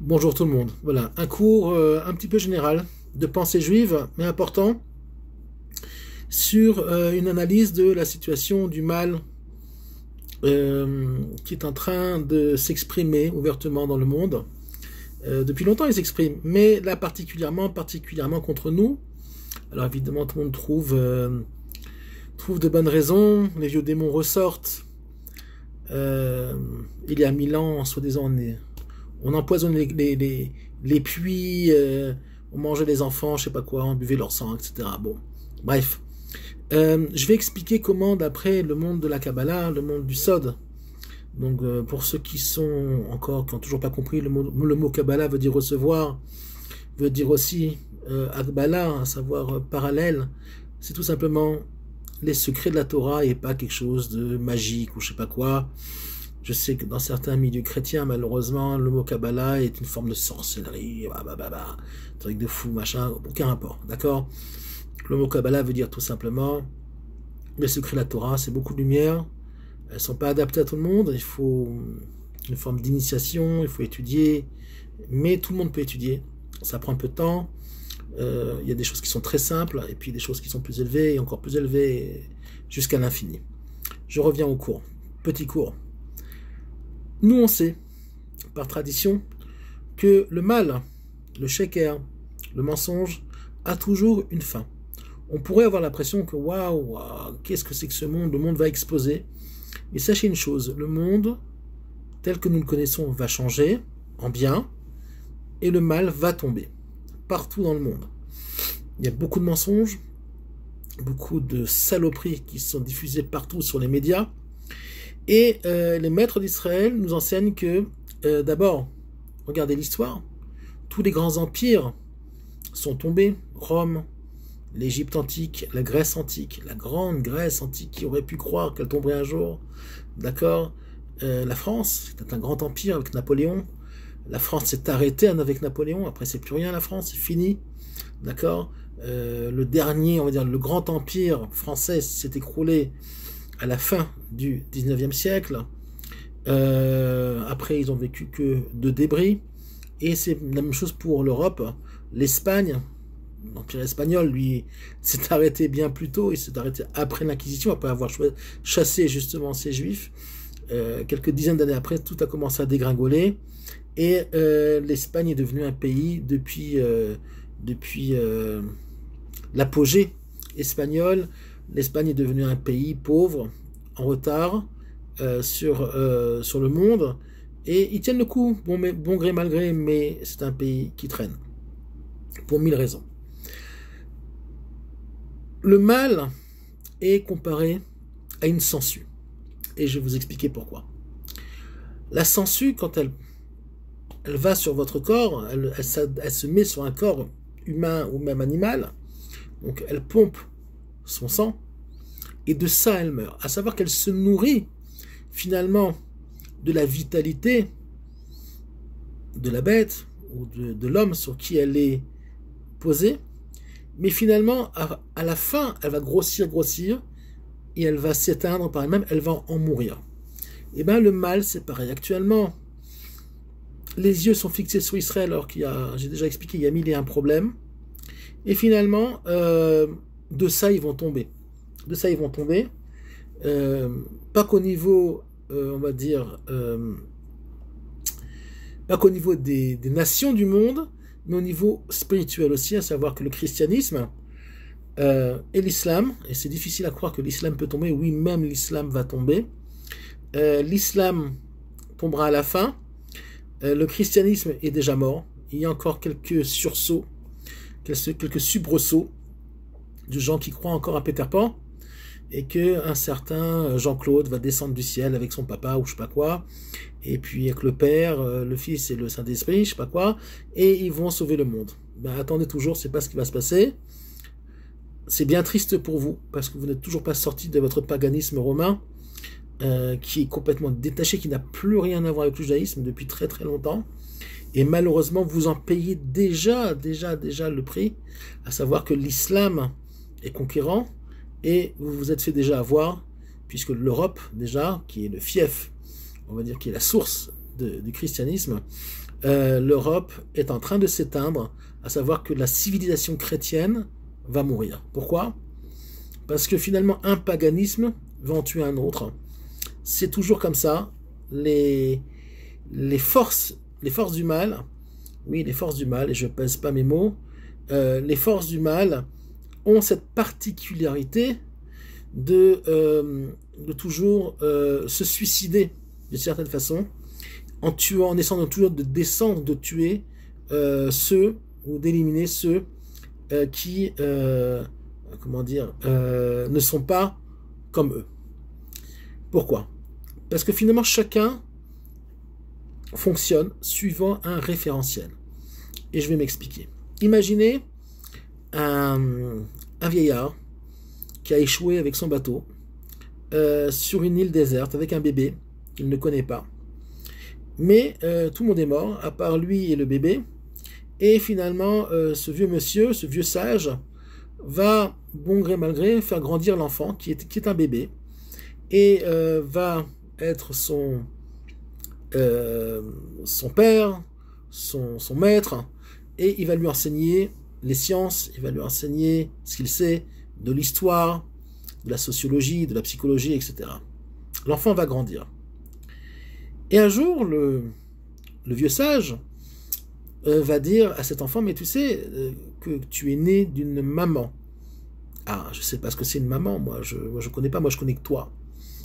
Bonjour tout le monde. Voilà, un cours un petit peu général de pensée juive, mais important, sur une analyse de la situation du mal qui est en train de s'exprimer ouvertement dans le monde. Depuis longtemps, il s'exprime, mais là particulièrement contre nous. Alors évidemment, tout le monde trouve de bonnes raisons. Les vieux démons ressortent. Il y a 1000 ans, soi-disant, on empoisonne les puits, on mangeait les enfants, je sais pas quoi, on buvait leur sang, etc. Bon, bref. Je vais expliquer comment, d'après le monde de la Kabbalah, le monde du Sod, donc pour ceux qui ont toujours pas compris, le mot Kabbalah veut dire recevoir, veut dire aussi Akbala, à savoir parallèle, c'est tout simplement les secrets de la Torah et pas quelque chose de magique ou je sais pas quoi. Je sais que dans certains milieux chrétiens, malheureusement, le mot Kabbalah est une forme de sorcellerie, truc de fou, machin, aucun rapport, d'accord? Le mot Kabbalah veut dire tout simplement les secrets de la Torah, c'est beaucoup de lumière, elles sont pas adaptées à tout le monde, il faut une forme d'initiation, il faut étudier, mais tout le monde peut étudier, ça prend un peu de temps, il y a des choses qui sont très simples, et puis des choses qui sont plus élevées, et encore plus élevées, jusqu'à l'infini. Je reviens au cours, petit cours. Nous, on sait, par tradition, que le mal, le sheker, le mensonge, a toujours une fin. On pourrait avoir l'impression que, waouh, qu'est-ce que c'est que ce monde? Le monde va exploser. Mais sachez une chose, le monde, tel que nous le connaissons, va changer, en bien, et le mal va tomber, partout dans le monde. Il y a beaucoup de mensonges, beaucoup de saloperies qui sont diffusées partout sur les médias, et les maîtres d'Israël nous enseignent que, d'abord, regardez l'histoire, tous les grands empires sont tombés, Rome, l'Égypte antique, la Grèce antique, la grande Grèce antique, qui aurait pu croire qu'elle tomberait un jour, d'accord, la France, c'était un grand empire avec Napoléon, la France s'est arrêtée avec Napoléon, après c'est plus rien la France, c'est fini, d'accord, le dernier, on va dire, le grand empire français s'est écroulé à la fin du 19e siècle. Après, ils ont vécu que de débris. Et c'est la même chose pour l'Europe. L'Espagne, l'Empire espagnol, lui, s'est arrêté bien plus tôt. Il s'est arrêté après l'Inquisition, après avoir chassé justement ces Juifs. Quelques dizaines d'années après, tout a commencé à dégringoler. Et l'Espagne est devenue un pays depuis l'apogée espagnole. L'Espagne est devenue un pays pauvre, en retard sur le monde, et ils tiennent le coup, bon gré mal gré, mais c'est un pays qui traîne, pour 1000 raisons. Le mal est comparé à une sangsue, et je vais vous expliquer pourquoi. La sangsue, quand elle va sur votre corps, elle se met sur un corps humain ou même animal, donc elle pompe son sang, et de ça elle meurt. À savoir qu'elle se nourrit finalement de la vitalité de la bête ou de l'homme sur qui elle est posée, mais finalement à la fin elle va grossir et elle va s'éteindre par elle-même, elle va en mourir. Et bien le mal c'est pareil. Actuellement les yeux sont fixés sur Israël alors j'ai déjà expliqué, il y a 1001 problèmes, et finalement de ça ils vont tomber. Pas qu'au niveau, on va dire, pas qu'au niveau des nations du monde, mais au niveau spirituel aussi, à savoir que le christianisme et l'islam, et c'est difficile à croire que l'islam peut tomber, oui, même l'islam va tomber, l'islam tombera à la fin, le christianisme est déjà mort, il y a encore quelques sursauts, quelques soubresauts de gens qui croient encore à Peter Pan, et que un certain Jean-Claude va descendre du ciel avec son papa ou je sais pas quoi, et puis avec le Père, le Fils et le Saint-Esprit, je sais pas quoi, et ils vont sauver le monde. Ben attendez toujours, c'est pas ce qui va se passer. C'est bien triste pour vous, parce que vous n'êtes toujours pas sorti de votre paganisme romain, qui est complètement détaché, qui n'a plus rien à voir avec le judaïsme depuis très très longtemps, et malheureusement vous en payez déjà le prix, à savoir que l'islam est conquérant, et vous vous êtes fait déjà avoir, puisque l'Europe, déjà, qui est le fief, on va dire, qui est la source du christianisme, l'Europe est en train de s'éteindre, à savoir que la civilisation chrétienne va mourir. Pourquoi? Parce que finalement, un paganisme va en tuer un autre. C'est toujours comme ça. Les forces du mal, oui, les forces du mal, et je pèse pas mes mots, les forces du mal ont cette particularité de toujours se suicider d'une certaine façon, en essayant toujours de descendre, de tuer ceux, ou d'éliminer ceux qui, comment dire, ne sont pas comme eux. Pourquoi? Parce que finalement, chacun fonctionne suivant un référentiel. Et je vais m'expliquer. Imaginez un vieillard qui a échoué avec son bateau sur une île déserte avec un bébé qu'il ne connaît pas. Mais tout le monde est mort, à part lui et le bébé. Et finalement, ce vieux monsieur, ce vieux sage, va, bon gré mal gré, faire grandir l'enfant, qui est un bébé, et va être son père, son maître, et il va lui enseigner les sciences, il va lui enseigner ce qu'il sait de l'histoire, de la sociologie, de la psychologie, etc. L'enfant va grandir. Et un jour, le vieux sage va dire à cet enfant, mais tu sais que tu es né d'une maman. Ah, je sais pas ce que c'est une maman, moi je connais pas, moi je connais que toi.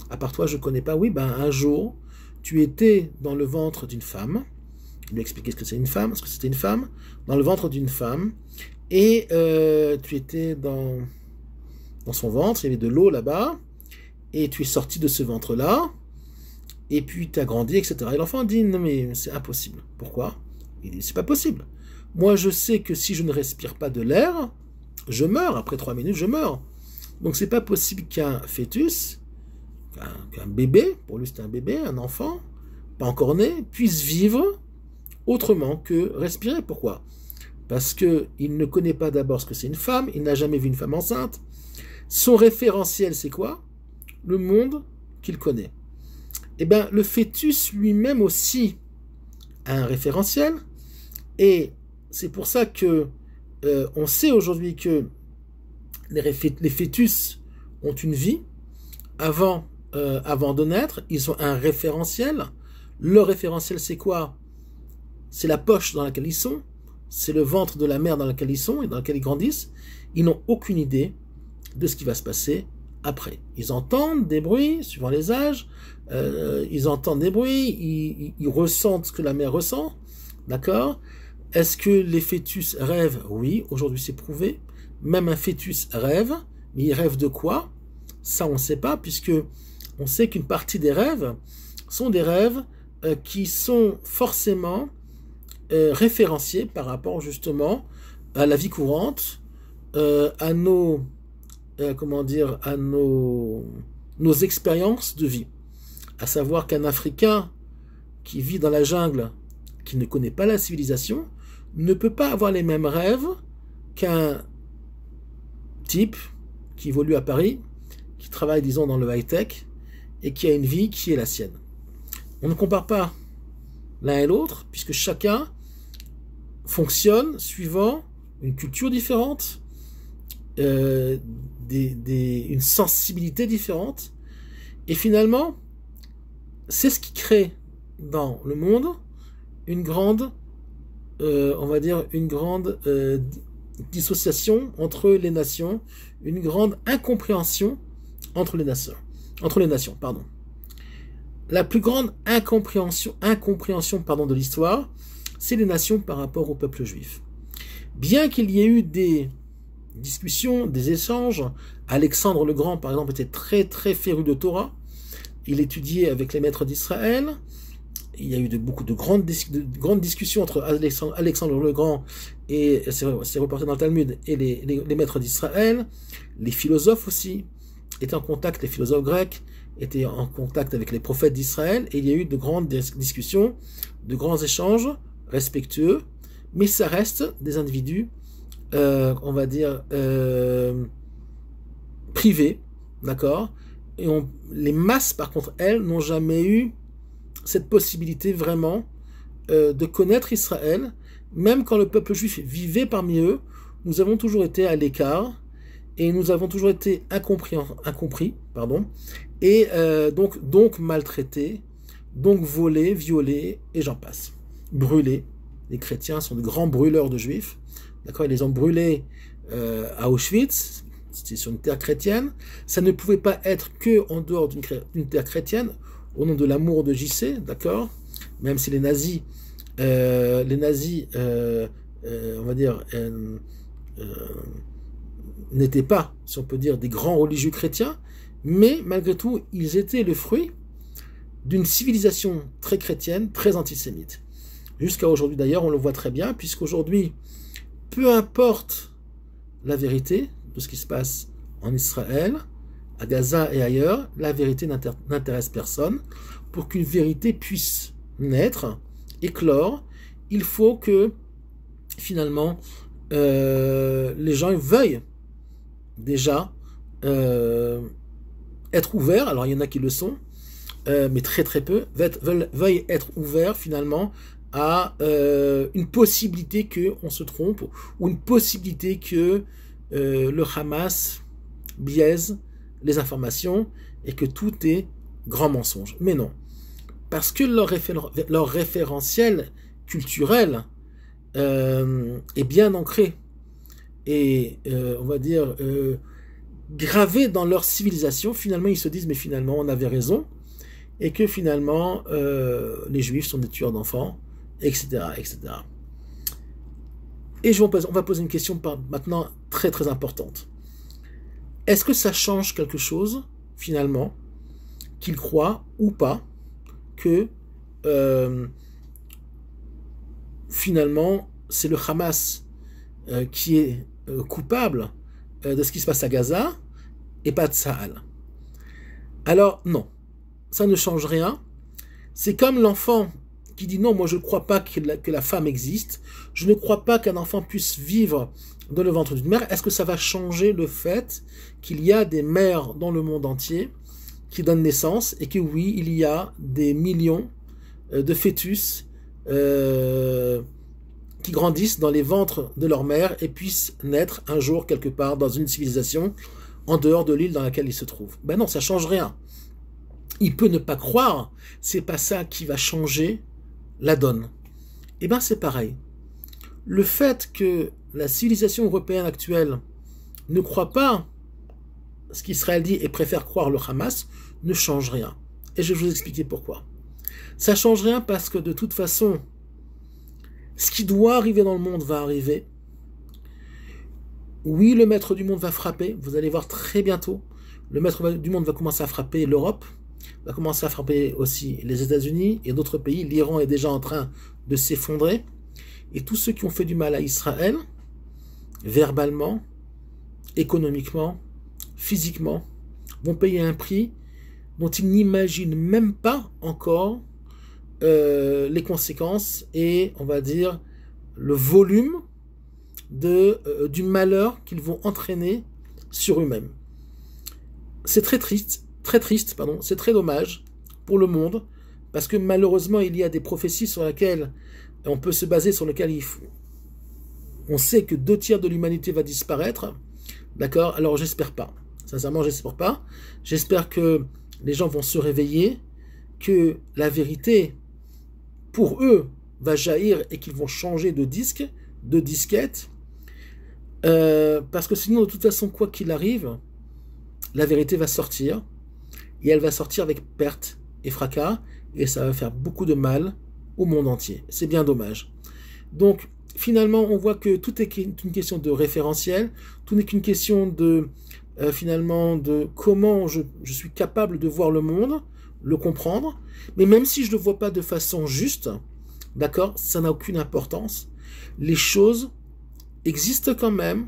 À part toi, je connais pas. Oui, ben un jour, tu étais dans le ventre d'une femme. Il lui expliquait ce que c'est une femme, ce que c'était une femme, dans le ventre d'une femme, et tu étais dans son ventre, il y avait de l'eau là-bas, et tu es sorti de ce ventre-là, et puis tu as grandi, etc. Et l'enfant dit, non mais c'est impossible. Pourquoi? Il dit, c'est pas possible. Moi je sais que si je ne respire pas de l'air, je meurs, après 3 minutes je meurs. Donc c'est pas possible qu'un fœtus, qu'un bébé, pour lui c'était un bébé, un enfant, pas encore né, puisse vivre autrement que respirer. Pourquoi? Parce qu'il ne connaît pas d'abord ce que c'est une femme, il n'a jamais vu une femme enceinte. Son référentiel, c'est quoi? Le monde qu'il connaît. Eh bien, le fœtus lui-même aussi a un référentiel, et c'est pour ça que on sait aujourd'hui que les fœtus ont une vie avant de naître, ils ont un référentiel. Leur référentiel, c'est quoi? C'est la poche dans laquelle ils sont, c'est le ventre de la mère dans laquelle ils sont et dans laquelle ils grandissent. Ils n'ont aucune idée de ce qui va se passer après. Ils entendent des bruits, suivant les âges, ils entendent des bruits, ils ressentent ce que la mère ressent, d'accord? Est-ce que les fœtus rêvent? Oui, aujourd'hui c'est prouvé. Même un fœtus rêve, mais il rêve de quoi? Ça on ne sait pas, puisque on sait qu'une partie des rêves sont des rêves qui sont forcément référenciés par rapport justement à la vie courante, à nos comment dire, à nos expériences de vie. À savoir qu'un Africain qui vit dans la jungle, qui ne connaît pas la civilisation, ne peut pas avoir les mêmes rêves qu'un type qui évolue à Paris, qui travaille, disons, dans le high-tech, et qui a une vie qui est la sienne. On ne compare pas l'un et l'autre, puisque chacun fonctionne suivant une culture différente, une sensibilité différente, et finalement, c'est ce qui crée dans le monde une grande, on va dire, une grande dissociation entre les nations, une grande incompréhension entre les nations, pardon. La plus grande incompréhension de l'histoire, c'est les nations par rapport au peuple juif. Bien qu'il y ait eu des discussions, des échanges, Alexandre le Grand, par exemple, était très très féru de Torah, il étudiait avec les maîtres d'Israël, il y a eu beaucoup de grandes discussions entre Alexandre le Grand et c'est reporté dans le Talmud et les maîtres d'Israël. Les philosophes aussi étaient en contact, les philosophes grecs étaient en contact avec les prophètes d'Israël, et il y a eu de grandes discussions, de grands échanges respectueux, mais ça reste des individus, on va dire, privés, d'accord? Et les masses, par contre, elles, n'ont jamais eu cette possibilité vraiment de connaître Israël, même quand le peuple juif vivait parmi eux, nous avons toujours été à l'écart et nous avons toujours été incompris, et donc maltraités, donc volés, violés, et j'en passe. Brûlés. Les chrétiens sont de grands brûleurs de juifs. D'accord, ils les ont brûlés à Auschwitz, c'était sur une terre chrétienne. Ça ne pouvait pas être que en dehors d'une terre chrétienne, au nom de l'amour de JC, d'accord. Même si les nazis, on va dire, n'étaient pas, si on peut dire, des grands religieux chrétiens, mais malgré tout, ils étaient le fruit d'une civilisation très chrétienne, très antisémite. Jusqu'à aujourd'hui d'ailleurs, on le voit très bien, puisqu'aujourd'hui, peu importe la vérité de ce qui se passe en Israël, à Gaza et ailleurs, la vérité n'intéresse personne. Pour qu'une vérité puisse naître, éclore, il faut que finalement les gens veuillent déjà être ouverts. Alors il y en a qui le sont, mais très très peu, veuillent être ouverts finalement à une possibilité qu'on se trompe, ou une possibilité que le Hamas biaise les informations et que tout est grand mensonge. Mais non. Parce que leur référentiel culturel est bien ancré et, on va dire, gravé dans leur civilisation. Finalement, ils se disent, mais finalement, on avait raison, et que finalement, les Juifs sont des tueurs d'enfants, etc., etc. Et on va poser une question maintenant très très importante. Est-ce que ça change quelque chose, finalement, qu'ils croient ou pas que finalement c'est le Hamas qui est coupable de ce qui se passe à Gaza et pas de Tsahal? Alors non, ça ne change rien. C'est comme l'enfant qui dit non, moi je ne crois pas que la femme existe, je ne crois pas qu'un enfant puisse vivre dans le ventre d'une mère. Est-ce que ça va changer le fait qu'il y a des mères dans le monde entier qui donnent naissance, et que oui, il y a des millions de fœtus qui grandissent dans les ventres de leur mère et puissent naître un jour quelque part dans une civilisation en dehors de l'île dans laquelle ils se trouvent? Ben non, ça change rien. Il peut ne pas croire, c'est pas ça qui va changer la donne. Eh ben c'est pareil. Le fait que la civilisation européenne actuelle ne croit pas ce qu'Israël dit et préfère croire le Hamas ne change rien. Et je vais vous expliquer pourquoi. Ça change rien parce que de toute façon, ce qui doit arriver dans le monde va arriver. Oui, le maître du monde va frapper. Vous allez voir très bientôt. Le maître du monde va commencer à frapper l'Europe, va commencer à frapper aussi les États-Unis et d'autres pays. L'Iran est déjà en train de s'effondrer. Et tous ceux qui ont fait du mal à Israël, verbalement, économiquement, physiquement, vont payer un prix dont ils n'imaginent même pas encore les conséquences et, on va dire, le volume du malheur qu'ils vont entraîner sur eux-mêmes. C'est très triste, c'est très dommage pour le monde, parce que malheureusement, il y a des prophéties sur lesquelles on peut se baser, sur lesquelles on sait que 2/3 de l'humanité va disparaître. D'accord? Alors j'espère pas. Sincèrement, j'espère pas. J'espère que les gens vont se réveiller, que la vérité, pour eux, va jaillir et qu'ils vont changer de disquette. Parce que sinon, de toute façon, quoi qu'il arrive, la vérité va sortir. Et elle va sortir avec perte et fracas. Et ça va faire beaucoup de mal au monde entier. C'est bien dommage. Donc, finalement, on voit que tout est une question de référentiel. Tout n'est qu'une question de, finalement, de comment je suis capable de voir le monde, le comprendre. Mais même si je ne le vois pas de façon juste, d'accord, ça n'a aucune importance. Les choses existent quand même.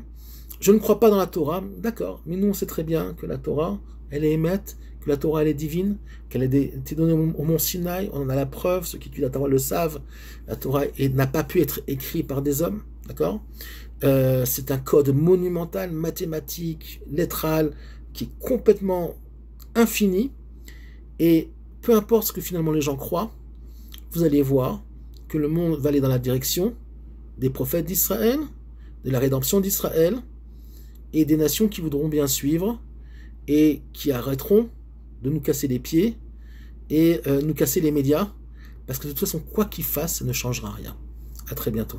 Je ne crois pas dans la Torah, d'accord, mais nous on sait très bien que la Torah, elle est émette, que la Torah elle est divine, qu'elle a été donnée au mont Sinaï, on en a la preuve, ceux qui étudient la Torah le savent, la Torah n'a pas pu être écrite par des hommes, d'accord. C'est un code monumental, mathématique, lettral, qui est complètement infini, et peu importe ce que finalement les gens croient, vous allez voir que le monde va aller dans la direction des prophètes d'Israël, de la rédemption d'Israël, et des nations qui voudront bien suivre, et qui arrêteront de nous casser les pieds, et nous casser les médias, parce que de toute façon, quoi qu'ils fassent, ça ne changera rien. À très bientôt.